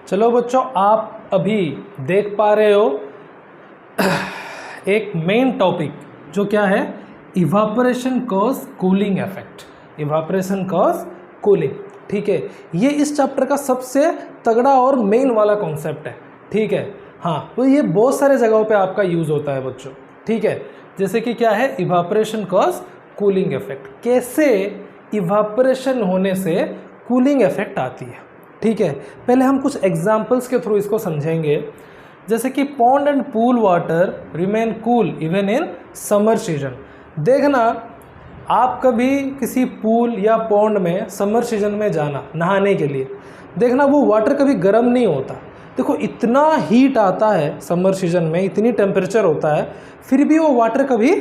चलो बच्चों, आप अभी देख पा रहे हो एक मेन टॉपिक जो क्या है, evaporation cause cooling effect. Evaporation cause cooling, ठीक है। ये इस चैप्टर का सबसे तगड़ा और मेन वाला कॉन्सेप्ट है, ठीक है। हाँ, तो ये बहुत सारे जगहों पे आपका यूज़ होता है बच्चों, ठीक है। जैसे कि क्या है, इवापोरेशन कॉज कूलिंग इफेक्ट। कैसे इवापोरेशन होने से कूलिंग इफेक्ट आती है, ठीक है। पहले हम कुछ एग्जाम्पल्स के थ्रू इसको समझेंगे। जैसे कि pond and pool water remain cool even in summer season. देखना, आप कभी किसी पूल या पॉन्ड में समर सीजन में जाना नहाने के लिए, देखना वो वाटर कभी गर्म नहीं होता। देखो, इतना हीट आता है समर सीजन में, इतनी टेम्परेचर होता है, फिर भी वो वाटर कभी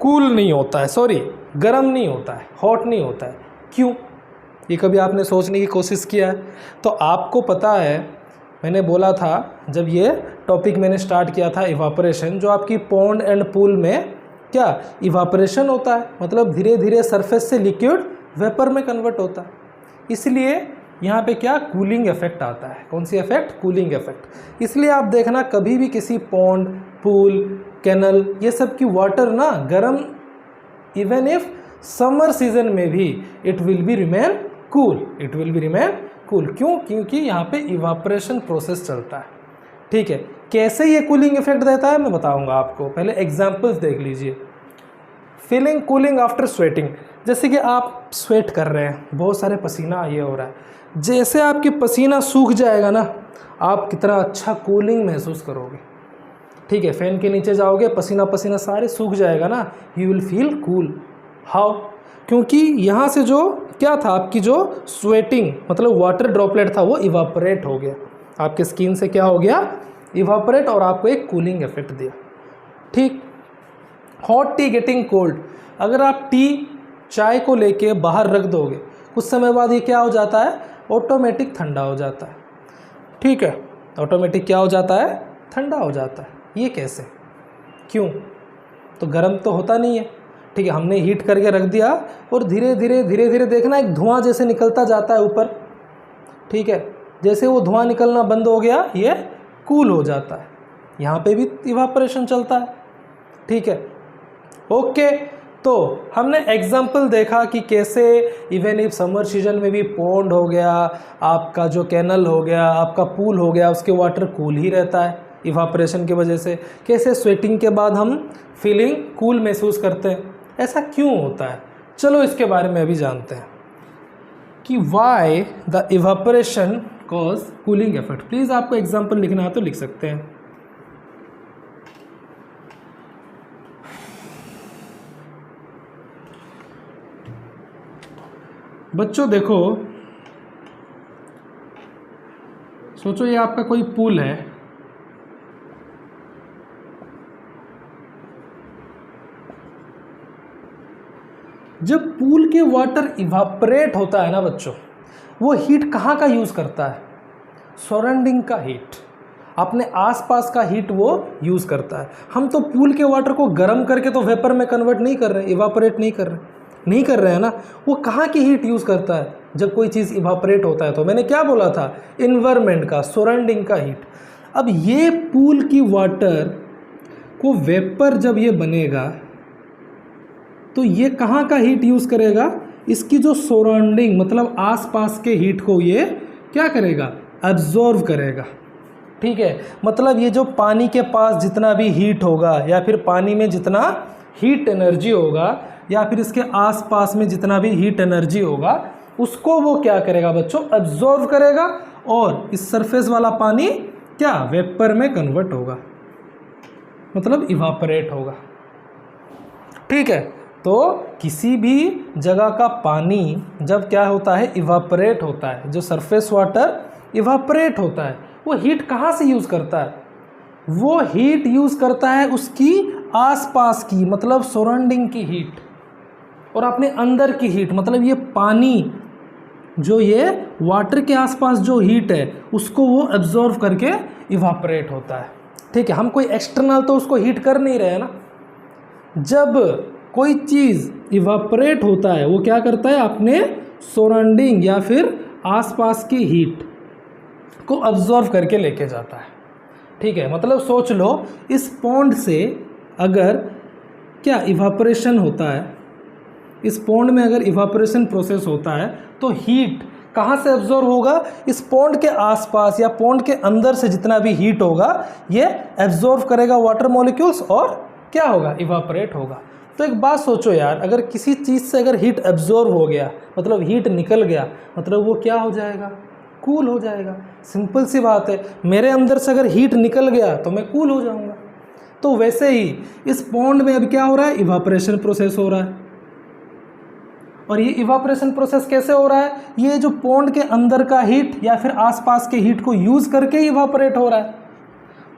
कूल नहीं होता है, सॉरी गर्म नहीं होता है, हॉट नहीं होता है। क्यों? ये कभी आपने सोचने की कोशिश किया है? तो आपको पता है, मैंने बोला था जब ये टॉपिक मैंने स्टार्ट किया था इवापोरेशन, जो आपकी पॉन्ड एंड पूल में क्या इवापोरेशन होता है, मतलब धीरे धीरे सरफेस से लिक्विड वेपर में कन्वर्ट होता है। इसलिए यहाँ पे क्या कूलिंग इफेक्ट आता है। कौन सी इफेक्ट? Cooling effect. इसलिए आप देखना, कभी भी किसी पॉन्ड, पूल, कैनल, ये सब की वाटर ना गर्म, इवन इफ समर सीजन में भी it will be remain cool, it will be remain cool. क्यों? क्योंकि यहाँ पे इवापोरेशन प्रोसेस चलता है, ठीक है। कैसे ये कूलिंग इफेक्ट देता है मैं बताऊंगा आपको, पहले एग्जांपल्स देख लीजिए। Feeling cooling after sweating. जैसे कि आप स्वेट कर रहे हैं, बहुत सारे पसीना ये हो रहा है, जैसे आपकी पसीना सूख जाएगा ना, आप कितना अच्छा कूलिंग महसूस करोगे, ठीक है। फैन के नीचे जाओगे, पसीना पसीना सारे सूख जाएगा ना, you will feel cool. How? क्योंकि यहाँ से जो क्या था, आपकी जो स्वेटिंग मतलब वाटर ड्रॉपलेट था वो इवापोरेट हो गया, आपके स्किन से क्या हो गया, इवापोरेट, और आपको एक कूलिंग इफेक्ट दिया, ठीक। Hot T getting cold. अगर आप टी, चाय को लेके बाहर रख दोगे, कुछ समय बाद ये क्या हो जाता है, ऑटोमेटिक ठंडा हो जाता है, ठीक है। ऑटोमेटिक क्या हो जाता है, ठंडा हो जाता है। ये कैसे? क्यों? तो गर्म तो होता नहीं है, ठीक है। हमने हीट करके रख दिया और धीरे धीरे देखना एक धुआं जैसे निकलता जाता है ऊपर, ठीक है। जैसे वो धुआं निकलना बंद हो गया, ये कूल हो जाता है। यहाँ पे भी इवापोरेशन चलता है, ठीक है। ओके, तो हमने एग्जाम्पल देखा कि कैसे इवन इफ समर सीजन में भी पॉन्ड हो गया, आपका जो कैनल हो गया, आपका पूल हो गया, उसके वाटर कूल ही रहता है इवापोरेशन की वजह से। कैसे स्वेटिंग के बाद हम फीलिंग कूल महसूस करते हैं, ऐसा क्यों होता है? चलो इसके बारे में अभी जानते हैं कि why the evaporation cause cooling effect. Please आपको एग्जाम्पल लिखना है तो लिख सकते हैं। बच्चों देखो, सोचो ये आपका कोई पूल है, जब पूल के वाटर इवापोरेट होता है ना बच्चों, वो हीट कहाँ का यूज़ करता है, सराउंडिंग का हीट, अपने आसपास का हीट वो यूज़ करता है। हम तो पूल के वाटर को गर्म करके तो वेपर में कन्वर्ट नहीं कर रहे, इवापोरेट नहीं कर रहे हैं ना। वो कहाँ की हीट यूज़ करता है जब कोई चीज़ इवापोरेट होता है? तो मैंने क्या बोला था, इन्वायरमेंट का, सराउंडिंग का हीट। अब ये पूल की वाटर को वेपर जब ये बनेगा तो ये कहाँ का हीट यूज़ करेगा, इसकी जो सराउंडिंग मतलब आसपास के हीट को ये क्या करेगा, एब्जॉर्व करेगा, ठीक है। मतलब ये जो पानी के पास जितना भी हीट होगा, या फिर पानी में जितना हीट एनर्जी होगा, या फिर इसके आसपास में जितना भी हीट एनर्जी होगा, उसको वो क्या करेगा बच्चों, एब्जॉर्व करेगा, और इस सरफेस वाला पानी क्या वेपर में कन्वर्ट होगा, मतलब इवापोरेट होगा, ठीक है। तो किसी भी जगह का पानी जब क्या होता है, इवापोरेट होता है, जो सरफेस वाटर इवापोरेट होता है, वो हीट कहाँ से यूज़ करता है, वो हीट यूज़ करता है उसकी आसपास की मतलब सराउंडिंग की हीट, और अपने अंदर की हीट, मतलब ये पानी जो ये वाटर के आसपास जो हीट है उसको वो एब्जॉर्व करके इवापोरेट होता है, ठीक है। हम कोई एक्सटर्नल तो उसको हीट कर नहीं रहे हैं ना। जब कोई चीज़ इवापोरेट होता है, वो क्या करता है, अपने सराउंडिंग या फिर आसपास की हीट को अब्जॉर्व करके लेके जाता है। ठीक है, मतलब सोच लो इस पॉन्ड से अगर क्या इवापोरेशन होता है, इस पॉन्ड में अगर इवापोरेशन प्रोसेस होता है तो हीट कहाँ से एब्जॉर्व होगा, इस पॉन्ड के आसपास या पॉन्ड के अंदर से जितना भी हीट होगा ये एब्जॉर्व करेगा वाटर मॉलिक्यूल्स और क्या होगा, इवापोरेट होगा। तो एक बात सोचो यार, अगर किसी चीज़ से अगर हीट एब्जॉर्व हो गया मतलब हीट निकल गया, मतलब वो क्या हो जाएगा, कूल हो जाएगा। सिंपल सी बात है, मेरे अंदर से अगर हीट निकल गया तो मैं कूल हो जाऊंगा। तो वैसे ही इस पॉन्ड में अब क्या हो रहा है, इवापोरेशन प्रोसेस हो रहा है। और ये इवापोरेशन प्रोसेस कैसे हो रहा है, ये जो पॉन्ड के अंदर का हीट या फिर आसपास के हीट को यूज़ करके इवापोरेट हो रहा है।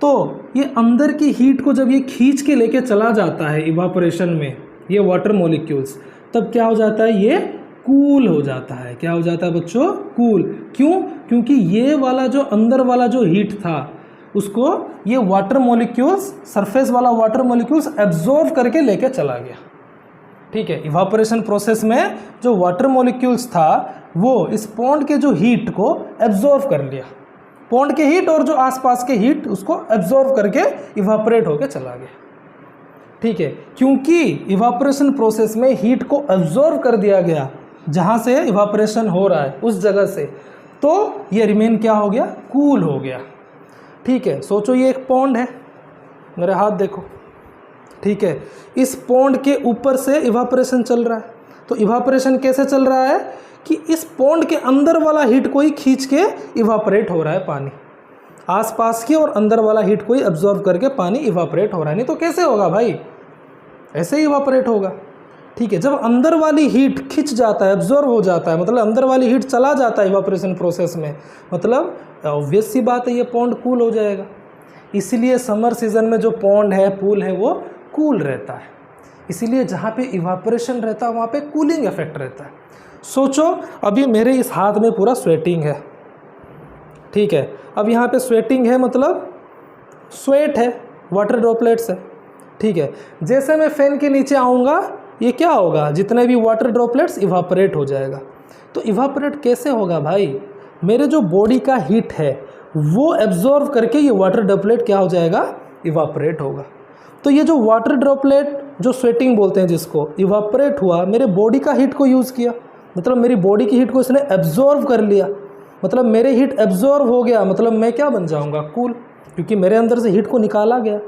तो ये अंदर की हीट को जब ये खींच के लेके चला जाता है इवापोरेशन में, ये वाटर मॉलिक्यूल्स, तब क्या हो जाता है, ये कूल हो जाता है। क्या हो जाता है बच्चों, कूल। क्यों, क्योंकि ये वाला जो अंदर वाला जो हीट था उसको ये वाटर मॉलिक्यूल्स, सरफेस वाला वाटर मॉलिक्यूल्स एब्जॉर्व करके लेके चला गया। ठीक है, इवापोरेशन प्रोसेस में जो वाटर मॉलिक्यूल्स था वो इस पॉन्ड के जो हीट को एब्जॉर्व कर लिया, पॉन्ड के हीट और जो आसपास के हीट उसको एब्जॉर्व करके इवापोरेट होके चला गया। ठीक है, क्योंकि इवापोरेशन प्रोसेस में हीट को एब्जॉर्व कर दिया गया जहाँ से इवापोरेशन हो रहा है उस जगह से, तो ये रिमेन क्या हो गया, कूल हो गया। ठीक है, सोचो ये एक पॉन्ड है, मेरे हाथ देखो। ठीक है, इस पॉन्ड के ऊपर से इवापोरेशन चल रहा है। तो इवापोरेशन कैसे चल रहा है कि इस पॉन्ड के अंदर वाला हीट को ही खींच के इवापोरेट हो रहा है पानी, आसपास की और अंदर वाला हीट को ही एब्जॉर्व करके पानी इवापोरेट हो रहा है। नहीं तो कैसे होगा भाई, ऐसे ही इवापोरेट होगा। ठीक है, जब अंदर वाली हीट खिंच जाता है, एब्जॉर्व हो जाता है, मतलब अंदर वाली हीट चला जाता है इवापोरेशन प्रोसेस में, मतलब ऑब्वियस सी बात है ये पॉन्ड कूल हो जाएगा। इसीलिए समर सीजन में जो पॉन्ड है, पूल है, वो कूल रहता है। इसीलिए जहाँ पे इवापोरेशन रहता है वहाँ पे कूलिंग इफेक्ट रहता है। सोचो अभी मेरे इस हाथ में पूरा स्वेटिंग है। ठीक है, अब यहाँ पे स्वेटिंग है मतलब स्वेट है, वाटर ड्रॉपलेट्स है। ठीक है, जैसे मैं फैन के नीचे आऊँगा ये क्या होगा, जितने भी वाटर ड्रॉपलेट्स इवापोरेट हो जाएगा। तो इवापोरेट कैसे होगा भाई, मेरे जो बॉडी का हीट है वो एब्जॉर्व करके ये वाटर ड्रॉपलेट क्या हो जाएगा, इवापोरेट होगा। तो ये जो वाटर ड्रॉपलेट जो स्वेटिंग बोलते हैं जिसको, इवापोरेट हुआ, मेरे बॉडी का हीट को यूज़ किया, मतलब मेरी बॉडी की हीट को इसने एब्जॉर्व कर लिया, मतलब मेरे हीट एब्जॉर्व हो गया, मतलब मैं क्या बन जाऊंगा, कूल। क्योंकि मेरे अंदर से हीट को निकाला गया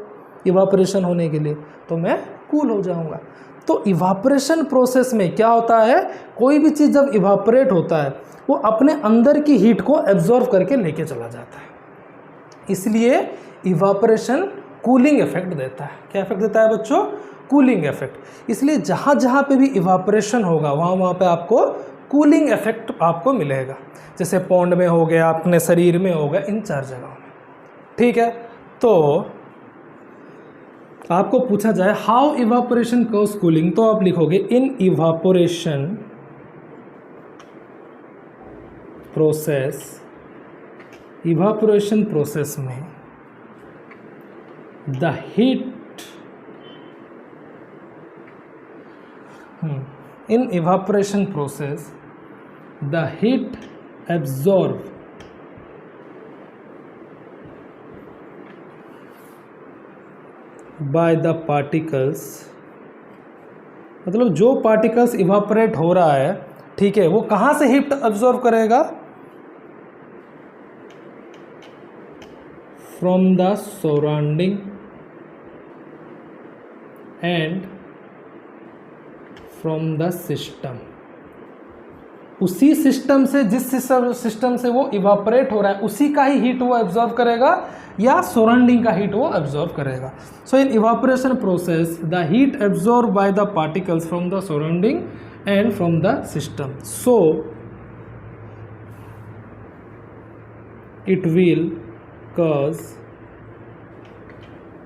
इवापोरेशन होने के लिए, तो मैं कूल हो जाऊंगा। तो इवापोरेशन प्रोसेस में क्या होता है, कोई भी चीज़ जब इवापोरेट होता है वो अपने अंदर की हीट को एब्जॉर्व करके लेके चला जाता है। इसलिए इवापोरेशन कूलिंग इफेक्ट देता है। क्या इफेक्ट देता है बच्चों, कूलिंग इफेक्ट। इसलिए जहाँ जहाँ पे भी इवापोरेशन होगा वहाँ पे आपको कूलिंग इफेक्ट आपको मिलेगा। जैसे पॉन्ड में हो गया, अपने शरीर में हो गया, इन 4 जगहों में। ठीक है, तो आपको पूछा जाए हाउ इवापोरेशन कॉज कूलिंग, तो आप लिखोगे इन इवापोरेशन प्रोसेस में the heat in evaporation process the heat absorbed by the particles, मतलब जो पार्टिकल्स इवापोरेट हो रहा है, ठीक है, वो कहाँ से हीट एब्जॉर्व करेगा, from the surrounding and from the system. उसी सिस्टम से, जिस सिस्टम से वो इवापोरेट हो रहा है उसी का ही हीट वो एब्जॉर्व करेगा या सराउंडिंग का हीट वो एब्जॉर्व करेगा। So in evaporation process the heat absorb by the particles from the surrounding and from the system, so it will cause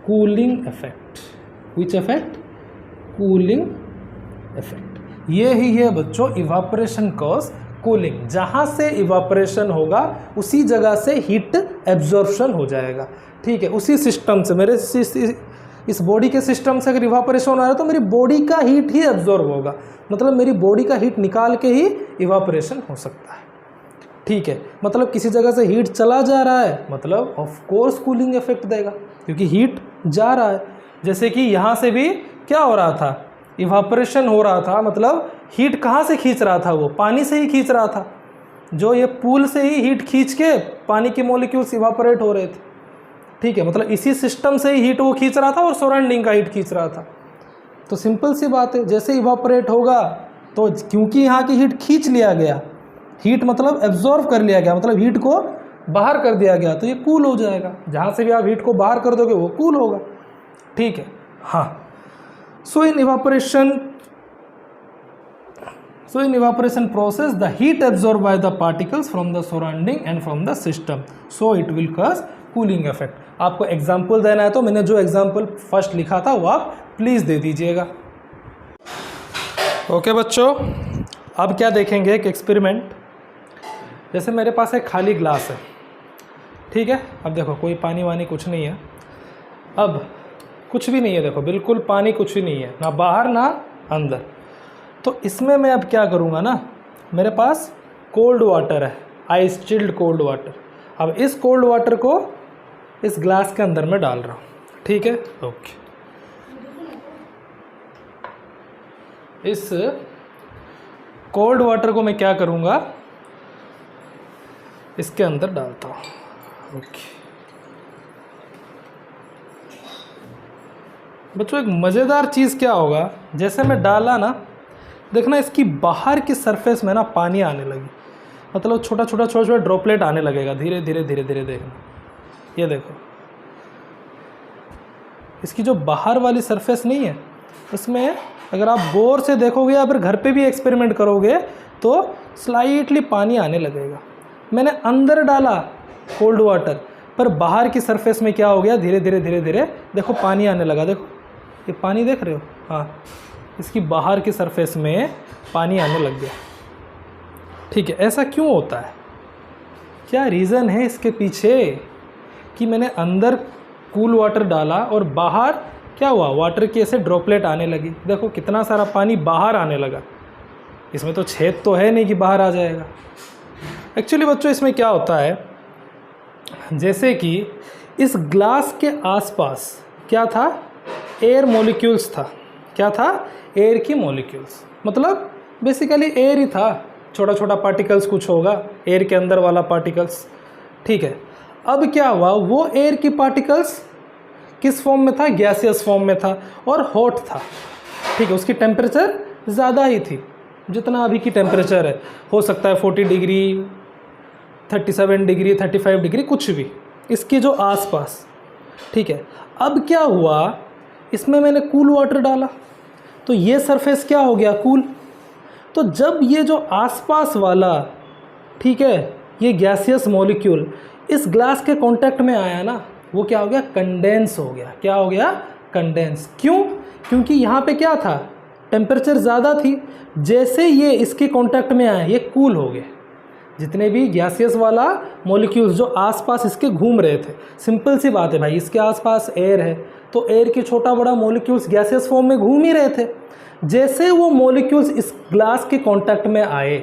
cooling effect. Which effect? Cooling effect. ये ही है बच्चों evaporation cause cooling. जहाँ से evaporation होगा उसी जगह से heat absorption हो जाएगा। ठीक है, उसी सिस्टम से, मेरे इस बॉडी के सिस्टम से अगर इवापोरेशन हो रहा है तो मेरी बॉडी का हीट ही एब्जॉर्ब होगा, मतलब मेरी बॉडी का हीट निकाल के ही इवापोरेशन हो सकता है। ठीक है, मतलब किसी जगह से हीट चला जा रहा है, मतलब ऑफ कोर्स कूलिंग इफेक्ट देगा क्योंकि हीट जा रहा है। जैसे कि यहाँ से भी क्या हो रहा था, इवापोरेशन हो रहा था, मतलब हीट कहाँ से खींच रहा था, वो पानी से ही खींच रहा था। जो ये पूल से ही हीट खींच के पानी के मॉलिक्यूल्स इवापोरेट हो रहे थे, ठीक है, मतलब इसी सिस्टम से ही हीट वो खींच रहा था और सराउंडिंग का हीट खींच रहा था। तो सिंपल सी बात है, जैसे इवापोरेट होगा तो क्योंकि यहाँ की हीट खींच लिया गया, हीट मतलब एब्जॉर्व कर लिया गया, मतलब हीट को बाहर कर दिया गया, तो ये कूल हो जाएगा। जहाँ से भी आप हीट को बाहर कर दोगे वो कूल होगा, ठीक है। हाँ, सो इन evaporation process the heat absorbed by the particles from the surrounding and from the system, so it will cause cooling effect। आपको एग्जाम्पल देना है तो मैंने जो एग्जाम्पल फर्स्ट लिखा था वो आप प्लीज़ दे दीजिएगा। ओके बच्चों, अब क्या देखेंगे, एक एक्सपेरिमेंट। जैसे मेरे पास एक खाली ग्लास है, ठीक है, अब देखो कोई पानी वानी कुछ नहीं है, अब कुछ भी नहीं है, देखो बिल्कुल पानी कुछ भी नहीं है, ना बाहर ना अंदर। तो इसमें मैं अब क्या करूँगा ना, मेरे पास कोल्ड वाटर है, आइस चिल्ड कोल्ड वाटर। अब इस कोल्ड वाटर को इस ग्लास के अंदर मैं डाल रहा हूँ, ठीक है। ओके, इस कोल्ड वाटर को मैं क्या करूँगा, इसके अंदर डालता हूँ। ओके बच्चों, एक मज़ेदार चीज़ क्या होगा, जैसे मैं डाला ना, देखना इसकी बाहर की सरफेस में ना पानी आने लगी, मतलब छोटा छोटा ड्रॉपलेट आने लगेगा धीरे धीरे धीरे धीरे। देखना, ये देखो, इसकी जो बाहर वाली सरफेस नहीं है, इसमें अगर आप गौर से देखोगे या फिर घर पे भी एक्सपेरिमेंट करोगे तो स्लाइटली पानी आने लगेगा। मैंने अंदर डाला कोल्ड वाटर, पर बाहर की सरफेस में क्या हो गया, धीरे धीरे धीरे धीरे देखो पानी आने लगा। देखो ये पानी देख रहे हो, हाँ, इसकी बाहर की सरफेस में पानी आने लग गया, ठीक है। ऐसा क्यों होता है, क्या रीज़न है इसके पीछे कि मैंने अंदर कूल वाटर डाला और बाहर क्या हुआ, वाटर की ऐसे ड्रॉपलेट आने लगी। देखो कितना सारा पानी बाहर आने लगा, इसमें तो छेद तो है नहीं कि बाहर आ जाएगा। एक्चुअली बच्चों इसमें क्या होता है, जैसे कि इस ग्लास के आसपास क्या था, एयर मॉलिक्यूल्स था। क्या था, एयर की मॉलिक्यूल्स, मतलब बेसिकली एयर ही था, छोटा छोटा पार्टिकल्स कुछ होगा, एयर के अंदर वाला पार्टिकल्स, ठीक है। अब क्या हुआ, वो एयर की पार्टिकल्स किस फॉर्म में था, गैसियस फॉर्म में था और हॉट था, ठीक है। उसकी टेम्परेचर ज़्यादा ही थी जितना अभी की टेम्परेचर है, हो सकता है 40 डिग्री, 37 डिग्री, 35 डिग्री, कुछ भी इसके जो आसपास, ठीक है। अब क्या हुआ, इसमें मैंने कूल वाटर डाला तो ये सरफेस क्या हो गया, कूल। तो जब ये जो आसपास वाला, ठीक है, ये गैसियस मॉलिक्यूल इस ग्लास के कांटेक्ट में आया ना, वो क्या हो गया, कंडेंस हो गया। क्या हो गया, कंडेंस। क्यों, क्योंकि यहाँ पे क्या था, टेम्परेचर ज़्यादा थी, जैसे ये इसके कांटेक्ट में आए ये कूल हो गए। जितने भी गैसियस वाला मॉलिक्यूल्स जो आसपास इसके घूम रहे थे, सिंपल सी बात है भाई, इसके आसपास एयर है तो एयर के छोटा बड़ा मॉलिक्यूल्स गैसियस फॉर्म में घूम ही रहे थे। जैसे वो मॉलिक्यूल्स इस ग्लास के कांटेक्ट में आए,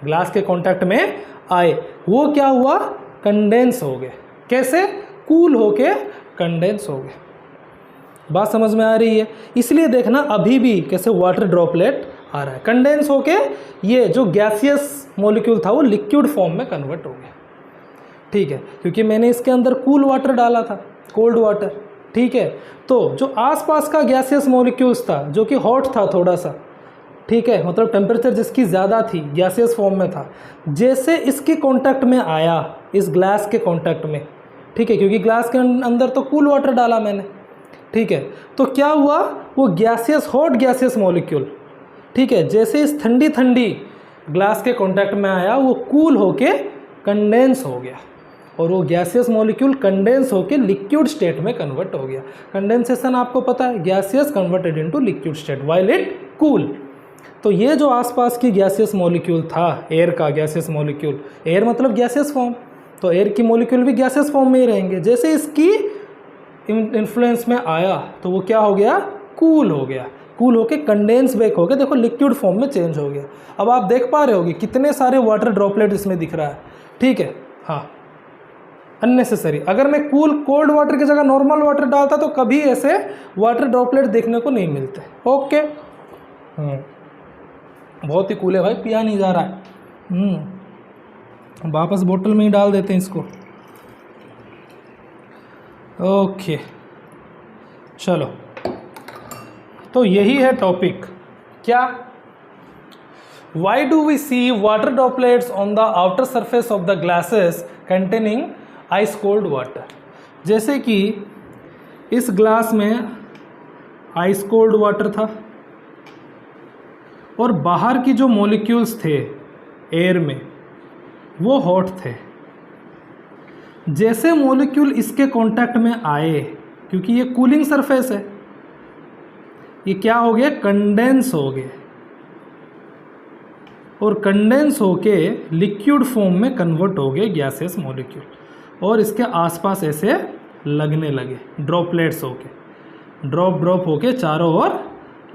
ग्लास के कांटेक्ट में आए, वो क्या हुआ, कंडेंस हो गए। कैसे, कूल होके कंडेंस हो गए। बात समझ में आ रही है। इसलिए देखना अभी भी कैसे वाटर ड्रॉपलेट आ रहा है, कंडेंस होके ये जो गैसियस मॉलिक्यूल था वो लिक्विड फॉर्म में कन्वर्ट हो गया, ठीक है, क्योंकि मैंने इसके अंदर कूल वाटर डाला था, कोल्ड वाटर, ठीक है। तो जो आसपास का गैसियस मॉलिक्यूल्स था जो कि हॉट था थोड़ा सा, ठीक है, मतलब टेम्परेचर जिसकी ज़्यादा थी, गैसियस फॉर्म में था, जैसे इसके कांटेक्ट में आया, इस ग्लास के कांटेक्ट में, ठीक है, क्योंकि ग्लास के अंदर तो कूल वाटर डाला मैंने, ठीक है। तो क्या हुआ, वो गैसियस, हॉट गैसियस मॉलिक्यूल, ठीक है, जैसे इस ठंडी ठंडी ग्लास के कांटेक्ट में आया, वो कूल होके कंडेंस हो गया और वो गैसियस मॉलिक्यूल कंडेंस होके लिक्विड स्टेट में कन्वर्ट हो गया। कंडेंसेशन आपको पता है, gaseous converted into liquid state while it cool. तो ये जो आसपास की गैसियस मॉलिक्यूल था, एयर का गैसियस मॉलिक्यूल, एयर मतलब गैसियस फॉर्म, तो एयर की मॉलिक्यूल भी गैसियस फॉर्म में ही रहेंगे। जैसे इसकी इन्फ्लुएंस में आया तो वो क्या हो गया, कूल हो गया, कूल होके कंडेंस बैक हो गया, देखो लिक्विड फॉर्म में चेंज हो गया। अब आप देख पा रहे होगे कितने सारे वाटर ड्रॉपलेट इसमें दिख रहा है, ठीक है। हाँ, अननेसेसरी। अगर मैं कोल्ड वाटर की जगह नॉर्मल वाटर डालता तो कभी ऐसे वाटर ड्रॉपलेट देखने को नहीं मिलते। ओके, बहुत ही कूल है भाई, पिया नहीं जा रहा है। वापस बोतल में ही डाल देते हैं इसको। ओके चलो, तो यही है टॉपिक। क्या? Why do we see water droplets on the outer surface of the glasses containing ice cold water. जैसे कि इस ग्लास में आइस कोल्ड वाटर था और बाहर की जो मॉलिक्यूल्स थे एयर में वो हॉट थे। जैसे मॉलिक्यूल इसके कांटेक्ट में आए, क्योंकि ये कूलिंग सरफेस है, ये क्या हो गए? कंडेंस हो गए और कंडेंस होके लिक्विड फॉर्म में कन्वर्ट हो गए गैसेस मॉलिक्यूल, और इसके आसपास ऐसे लगने लगे ड्रॉपलेट्स होके, ड्रॉप होके चारों ओर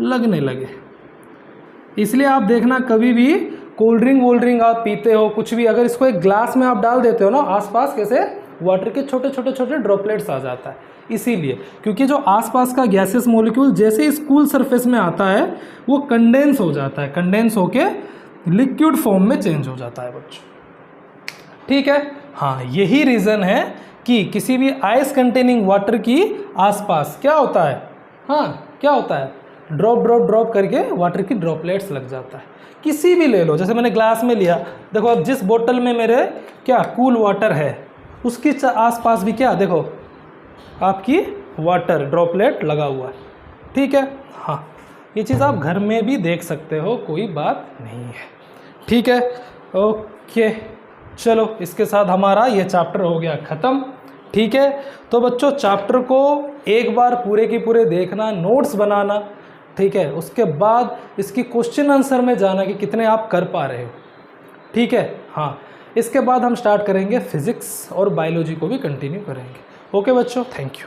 लगने लगे। इसलिए आप देखना कभी भी कोल्ड ड्रिंक आप पीते हो, कुछ भी, अगर इसको एक ग्लास में आप डाल देते हो ना, आसपास कैसे वाटर के छोटे छोटे ड्रॉपलेट्स आ जाता है। इसीलिए क्योंकि जो आसपास का गैसेस मॉलिक्यूल जैसे इस कूल सरफेस में आता है वो कंडेंस हो जाता है, कंडेंस होके लिक्विड फॉर्म में चेंज हो जाता है बच्चों। ठीक है। हाँ, यही रीज़न है कि किसी भी आइस कंटेनिंग वाटर की आसपास क्या होता है? हाँ, क्या होता है? ड्रॉप करके वाटर की ड्रॉपलेट्स लग जाता है। किसी भी ले लो, जैसे मैंने ग्लास में लिया, देखो अब जिस बोतल में मेरे क्या कूल वाटर है उसके आसपास भी क्या, देखो आपकी वाटर ड्रॉपलेट लगा हुआ है। ठीक है। हाँ, ये चीज़ आप घर में भी देख सकते हो, कोई बात नहीं है। ठीक है। ओके चलो, इसके साथ हमारा ये चैप्टर हो गया ख़त्म। ठीक है। तो बच्चों चैप्टर को एक बार पूरे की पूरे देखना, नोट्स बनाना। ठीक है। उसके बाद इसकी क्वेश्चन आंसर में जाना कि कितने आप कर पा रहे हो। ठीक है। हाँ, इसके बाद हम स्टार्ट करेंगे फिजिक्स और बायोलॉजी को भी कंटिन्यू करेंगे। ओके बच्चों, थैंक यू।